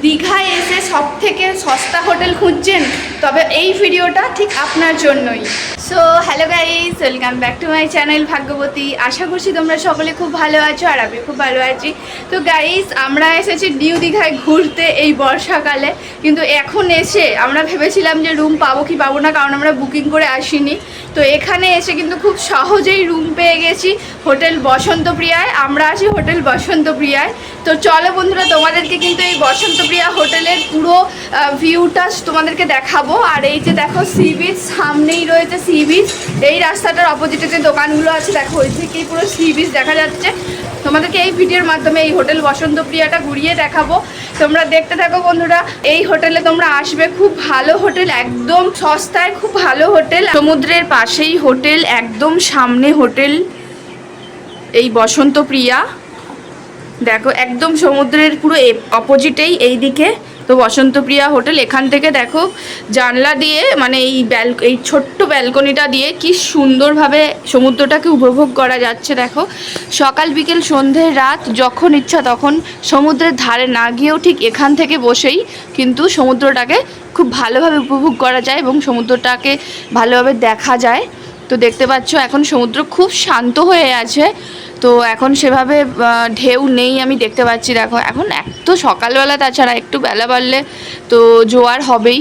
দীঘায় এসে সব থেকে সস্তা হোটেল খুঁজছেন, তবে এই ভিডিওটা ঠিক আপনার জন্যই। So hello guys, welcome back to my channel Bhagyabati. আশা করছি তোমরা সকলে খুব ভালো আছো আর আমি খুব ভালো আছি। তো গাইস, আমরা এসেছি নিউ দীঘায় ঘুরতে এই বর্ষাকালে, কিন্তু এখন এসে আমরা ভেবেছিলাম যে রুম পাবো কি পাবো না, কারণ আমরা বুকিং করে আসিনি। তো এখানে এসে কিন্তু খুব সহজেই রুম পেয়ে গেছি হোটেল বসন্তপ্রিয়ায়। আমরা আছি হোটেল বসন্তপ্রিয়ায়। তো চলো বন্ধুরা, তোমাদেরকে কিন্তু এই বসন্তপ্রিয়া হোটেলের পুরো ভিউটা তোমাদেরকে দেখাবো। আর এই যে দেখো সি বিচ, সামনেই রয়েছে সি বিচ। এই রাস্তাটার অপোজিটে যে দোকানগুলো আছে দেখো, ওই থেকেই পুরো সি বিচ দেখা যাচ্ছে। তোমাদেরকে এই ভিডিওর মাধ্যমে এই হোটেল বসন্তপ্রিয়াটা ঘুরিয়ে দেখাবো, তোমরা দেখতে থাকো বন্ধুরা। এই হোটেলে তোমরা আসবে, খুব ভালো হোটেল, একদম সস্তায় খুব ভালো হোটেল। সমুদ্রের পাশেই হোটেল, একদম সামনে হোটেল এই বসন্তপ্রিয়া। দেখো একদম সমুদ্রের পুরো অপোজিটেই এই দিকে তো বসন্তপ্রিয়া হোটেল। এখান থেকে দেখো জানলা দিয়ে, মানে এই ছোট্ট ব্যালকনিটা দিয়ে কি সুন্দরভাবে সমুদ্রটাকে উপভোগ করা যাচ্ছে। দেখো সকাল বিকেল সন্ধে রাত যখন ইচ্ছা তখন সমুদ্রের ধারে না গিয়েও ঠিক এখান থেকে বসেই কিন্তু সমুদ্রটাকে খুব ভালোভাবে উপভোগ করা যায় এবং সমুদ্রটাকে ভালোভাবে দেখা যায়। তো দেখতে পাচ্ছ এখন সমুদ্র খুব শান্ত হয়ে আছে, তো এখন সেভাবে ঢেউ নেই আমি দেখতে পাচ্ছি। দেখো এখন এত সকালবেলা, তাছাড়া একটু বেলা বাড়লে তো জোয়ার হবেই।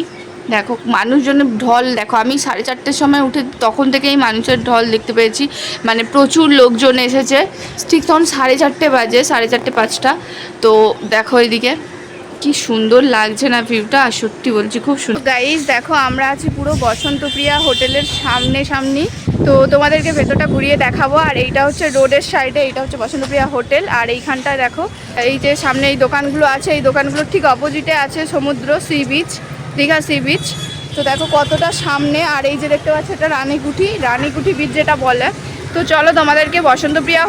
দেখো মানুষজনের ঢল দেখো, আমি 4:30টার সময় উঠে তখন থেকেই মানুষের ঢল দেখতে পেয়েছি, মানে প্রচুর লোকজন এসেছে। ঠিক তখন 4:30 বাজে, 4:30 5টা। তো দেখো এদিকে কি সুন্দর লাগছে না ভিউটা, আর সত্যি বলছি খুব সুন্দর। গাইস দেখো আমরা আছি পুরো বসন্তপ্রিয়া হোটেলের সামনে। তো তোমাদেরকে ভেতরটা ঘুরিয়ে দেখাবো। আর এইটা হচ্ছে রোডের সাইডে, এইটা হচ্ছে বসন্তপ্রিয়া হোটেল। আর এইখানটায় দেখো এই যে সামনে এই দোকানগুলো আছে, এই দোকানগুলোর ঠিক অপোজিটে আছে সমুদ্র, sea beach, Digha sea beach. তো দেখো কতটা সামনে। আর এই যে দেখতে পাচ্ছ এটা রানীকুঠি বিচ যেটা বলে। তো চলো তোমাদেরকে বসন্তপ্রিয়া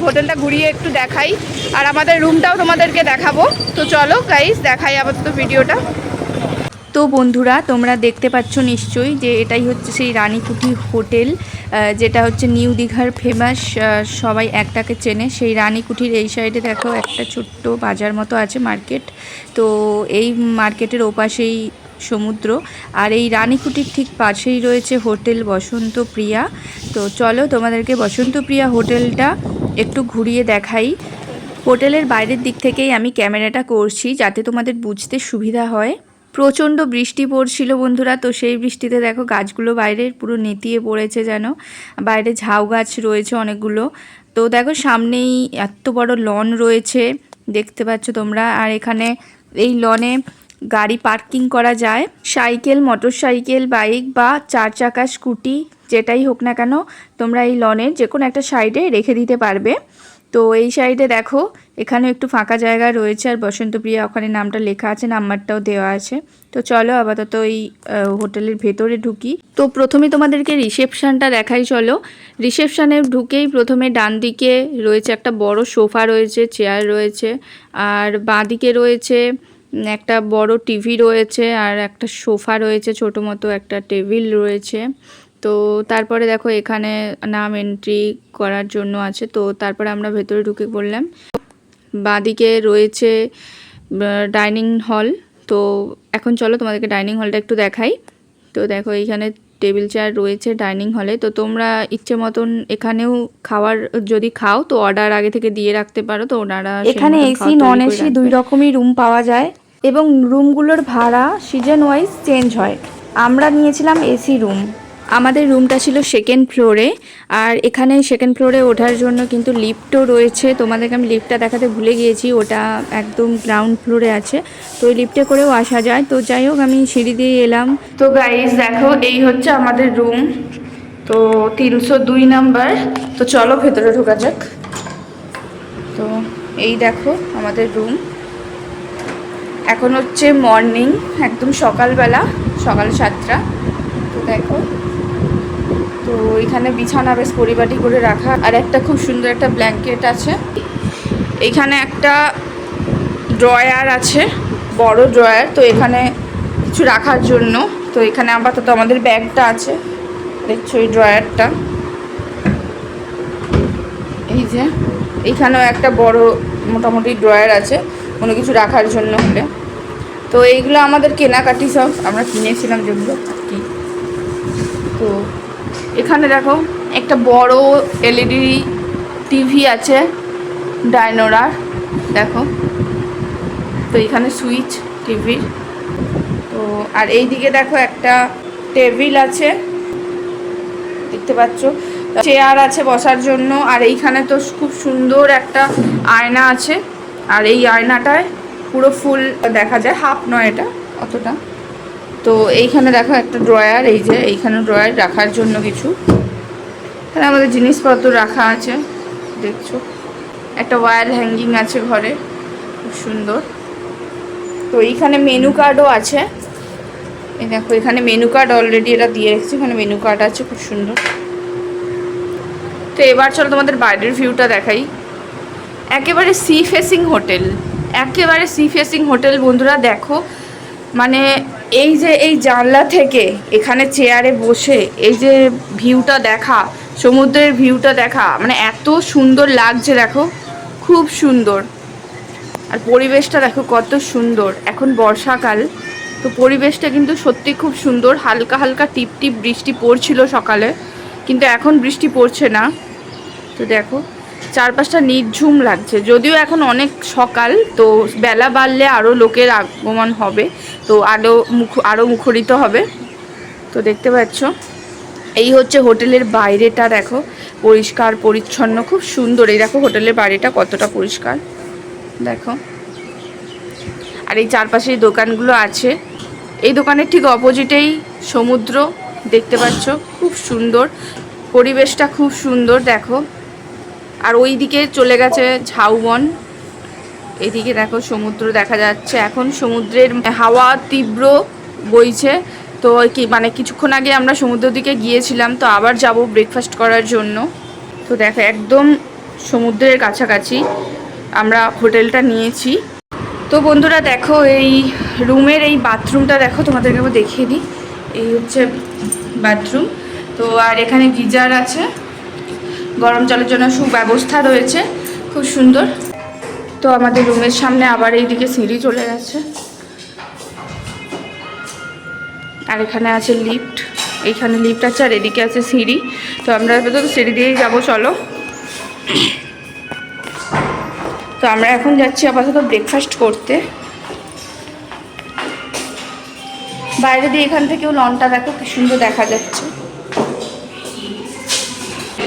হোটেলটা ঘুরিয়ে একটু দেখাই, আর আমাদের রুমটাও তোমাদেরকে দেখাবো। তো চলো গাইস দেখাই আপাতত ভিডিওটা। তো বন্ধুরা তোমরা দেখতে পাচ্ছ নিশ্চয়ই যে এটাই হচ্ছে সেই রানীকুঠি হোটেল, যেটা হচ্ছে নিউ দীঘার ফেমাস, সবাই একটাকে চেনে। সেই রানীকুঠির এই সাইডে দেখো একটা ছোট্ট বাজার মতো আছে, মার্কেট। তো এই মার্কেটের ওপাশেই সমুদ্র, আর এই রানীকুঠির ঠিক পাশেই রয়েছে হোটেল বসন্তপ্রিয়া। তো চলো তোমাদেরকে বসন্তপ্রিয়া হোটেলটা একটু ঘুরিয়ে দেখাই। হোটেলের বাইরের দিক থেকেই আমি ক্যামেরাটা করছি যাতে তোমাদের বুঝতে সুবিধা হয়। প্রচণ্ড বৃষ্টি পড়ছিল বন্ধুরা, তো সেই বৃষ্টিতে দেখো গাছগুলো বাইরে পুরো নেতিয়ে পড়েছে, যেন বাইরে ঝাউ গাছ রয়েছে অনেকগুলো। তো দেখো সামনেই এত বড় লন রয়েছে দেখতে পাচ্ছ তোমরা। আর এখানে এই লনে গাড়ি পার্কিং করা যায়, সাইকেল, মোটরসাইকেল, বাইক বা 4 চাকা স্কুটি যেটাই হোক না কেন তোমরা এই লনের যে কোনো একটা সাইডে রেখে দিতে পারবে। তো এই সাইডে দেখো এখানে একটু ফাঁকা জায়গা রয়েছে, আর বসন্তপ্রিয়া ওখানে নামটা লেখা আছে, নাম্বারটাও দেওয়া আছে। তো চলো আপাতত এই হোটেলের ভেতরে ঢুকি। তো প্রথমে তোমাদেরকে রিসেপশানটা দেখাই চলো। রিসেপশানে ঢুকেই প্রথমে ডান দিকে রয়েছে একটা বড় সোফা রয়েছে, চেয়ার রয়েছে, আর বাঁ দিকে রয়েছে একটা বড় টিভি রয়েছে, আর একটা সোফা রয়েছে, ছোটো মতো একটা টেবিল রয়েছে। তো তারপরে দেখো এখানে নাম এন্ট্রি করার জন্য আছে। তো তারপরে আমরা ভেতরে ঢুকে পড়লাম। বাঁদিকে রয়েছে ডাইনিং হল। তো এখন চলো তোমাদেরকে ডাইনিং হলটা একটু দেখাই। তো দেখো এইখানে টেবিল চেয়ার রয়েছে ডাইনিং হলে। তো তোমরা ইচ্ছে মতন এখানেও খাওয়ার যদি খাও তো অর্ডার আগে থেকে দিয়ে রাখতে পারো। তো ওনারা এখানে এসি নন এসি 2 রকমই রুম পাওয়া যায়, এবং রুমগুলোর ভাড়া সিজন ওয়াইজ চেঞ্জ হয়। আমরা নিয়েছিলাম এসি রুম। আমাদের রুমটা ছিল 2nd ফ্লোরে, আর এখানে 2nd ফ্লোরে ওঠার জন্য কিন্তু লিফটও রয়েছে। তোমাদেরকে আমি লিফটটা দেখাতে ভুলে গিয়েছি, ওটা একদম গ্রাউন্ড ফ্লোরে আছে। তো ওই লিফটে করেও আসা যায়। তো যাই হোক আমি সিঁড়ি দিয়ে এলাম। তো গাইস দেখো এই হচ্ছে আমাদের রুম, তো 302 নাম্বার। তো চলো ভেতরে ঢোকা যাক। তো এই দেখো আমাদের রুম। এখন হচ্ছে মর্নিং, একদম সকালবেলা, সকাল 7টা। তো দেখো, তো এখানে বিছানা বেশ পরিপাটি করে রাখা, আর একটা খুব সুন্দর একটা ব্ল্যাঙ্কেট আছে। এইখানে একটা ড্রয়ার আছে, বড় ড্রয়ার, তো এখানে কিছু রাখার জন্য। তো এখানে আপাতত আমাদের ব্যাগটা আছে, দেখছো এই ড্রয়ারটা। এই যে এইখানেও একটা বড় মোটামুটি ড্রয়ার আছে। কোনো কিছু রাখার জন্য হলে। তো এইগুলো আমাদের কেনাকাটি সব আমরা কিনেছিলাম যেগুলো কি। তো এখানে দেখো একটা বড় এলইডি টিভি আছে ডায়নোরার, দেখো। তো এখানে সুইচ টিভির। তো আর এই দিকে দেখো একটা টেবিল আছে, দেখতে পাচ্ছ, চেয়ার আছে বসার জন্য। আর এইখানে তো খুব সুন্দর একটা আয়না আছে, আর এই আয়নাটায় পুরো ফুল দেখা যায়, হাফ নয় এটা অতটা। তো এইখানে দেখো একটা ড্রয়ার, এই যে এইখানে ড্রয়ার রাখার জন্য কিছু, এখানে আমাদের জিনিসপত্র রাখা আছে দেখছো। একটা ওয়্যার হ্যাঙ্গিং আছে ঘরে, খুব সুন্দর। তো এইখানে মেনু কার্ডও আছে, এই দেখো এখানে মেনু কার্ড অলরেডি এটা দিয়ে রেখেছি, এখানে মেনু কার্ড আছে, খুব সুন্দর। তো এবার চলো তোমাদের বাইরের ভিউটা দেখাই। একেবারে সি ফেসিং হোটেল, একেবারে সি ফেসিং হোটেল বন্ধুরা। দেখো মানে এই যে এই জানলা থেকে এখানে চেয়ারে বসে এই যে ভিউটা দেখা, সমুদ্রের ভিউটা দেখা, মানে এত সুন্দর লাগছে, দেখো খুব সুন্দর। আর পরিবেশটা দেখো কত সুন্দর, এখন বর্ষাকাল, তো পরিবেশটা কিন্তু সত্যি খুব সুন্দর। হালকা হালকা টিপ টিপ বৃষ্টি পড়ছিল সকালে, কিন্তু এখন বৃষ্টি পড়ছে না। তো দেখো চারপাশটা নির্ঝুম লাগছে, যদিও এখন অনেক সকাল, তো বেলা বাড়লে আরও লোকের আগমন হবে, তো আরও মুখরিত হবে। তো দেখতে পাচ্ছ এই হচ্ছে হোটেলের বাইরেটা, দেখো পরিষ্কার পরিচ্ছন্ন, খুব সুন্দর। এই দেখো হোটেলের বাইরেটা কতটা পরিষ্কার, দেখো। আর এই চারপাশে দোকানগুলো আছে, এই দোকানের ঠিক অপোজিটেই সমুদ্র, দেখতে পাচ্ছ, খুব সুন্দর পরিবেশটা, খুব সুন্দর দেখো। আর ওই দিকে চলে গেছে ঝাউবন, এইদিকে দেখো সমুদ্র দেখা যাচ্ছে। এখন সমুদ্রের হাওয়া তীব্র বইছে, তো কি মানে কিছুক্ষণ আগে আমরা সমুদ্রের দিকে গিয়েছিলাম, তো আবার যাব ব্রেকফাস্ট করার জন্য। তো দেখো একদম সমুদ্রের কাছাকাছি আমরা হোটেলটা নিয়েছি। তো বন্ধুরা দেখো এই রুমের এই বাথরুমটা দেখো, তোমাদেরকে আমি দেখিয়ে দিই। এই হচ্ছে বাথরুম। তো আর এখানে গিজার আছে, গরম জলের জন্য সুব্যবস্থা রয়েছে, খুব সুন্দর। তো আমাদের রুমের সামনে আবার এইদিকে সিঁড়ি চলে গেছে, আর এখানে আছে লিফট, এইখানে লিফট আছে, আর এদিকে আছে সিঁড়ি। তো আমরা তো সিঁড়ি দিয়েই যাবো, চলো। তো আমরা এখন যাচ্ছি আপাতত ব্রেকফাস্ট করতে। বাইরে দিয়ে এখান থেকেও লনটা দেখো কি সুন্দর দেখা যাচ্ছে।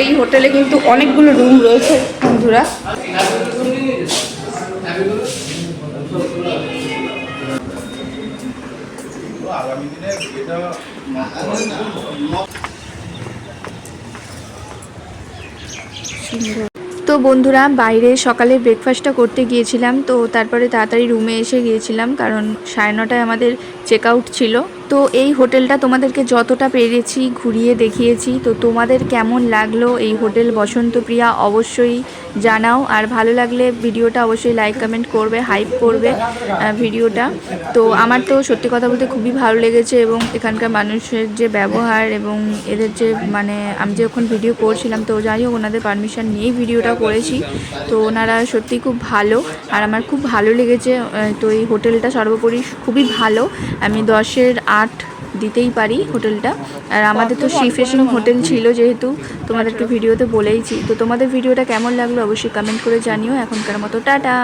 এই হোটেলে কিন্তু অনেকগুলো রুম রয়েছে বন্ধুরা। তো বন্ধুরা বাইরে সকালে ব্রেকফাস্টটা করতে গিয়েছিলাম, তো তারপরে তাড়াতাড়ি রুমে এসে গিয়েছিলাম, কারণ 9:30টায় আমাদের চেক আউট ছিল। তো এই হোটেলটা তোমাদেরকে যতটা পেরেছি ঘুরিয়ে দেখিয়েছি। তো তোমাদের কেমন লাগলো এই হোটেল বসন্তপ্রিয়া অবশ্যই জানাও, আর ভালো লাগলে ভিডিওটা অবশ্যই লাইক কমেন্ট করবে, হাইপ করবে ভিডিওটা। তো আমার তো সত্যি কথা বলতে খুবই ভালো লেগেছে, এবং এখানকার মানুষের যে ব্যবহার এবং এদের যে মানে আমি যখন ভিডিও করছিলাম, তো যাই হোক ওনাদের পারমিশন নিয়েই ভিডিওটা করেছি। তো ওনারা সত্যি খুব ভালো, আর আমার খুব ভালো লেগেছে। তো এই হোটেলটা সর্বোপরি খুবই ভালো, আমি 10-এর 8 দিতেই পারি হোটেলটা। আর আমাদের তো সি ফিশিং হোটেল ছিল, যেহেতু তোমাদেরকে ভিডিওতে বলেইছি। তো তোমাদের ভিডিওটা কেমন লাগলো অবশ্যই কমেন্ট করে জানিও। এখনকার মতো টাটা।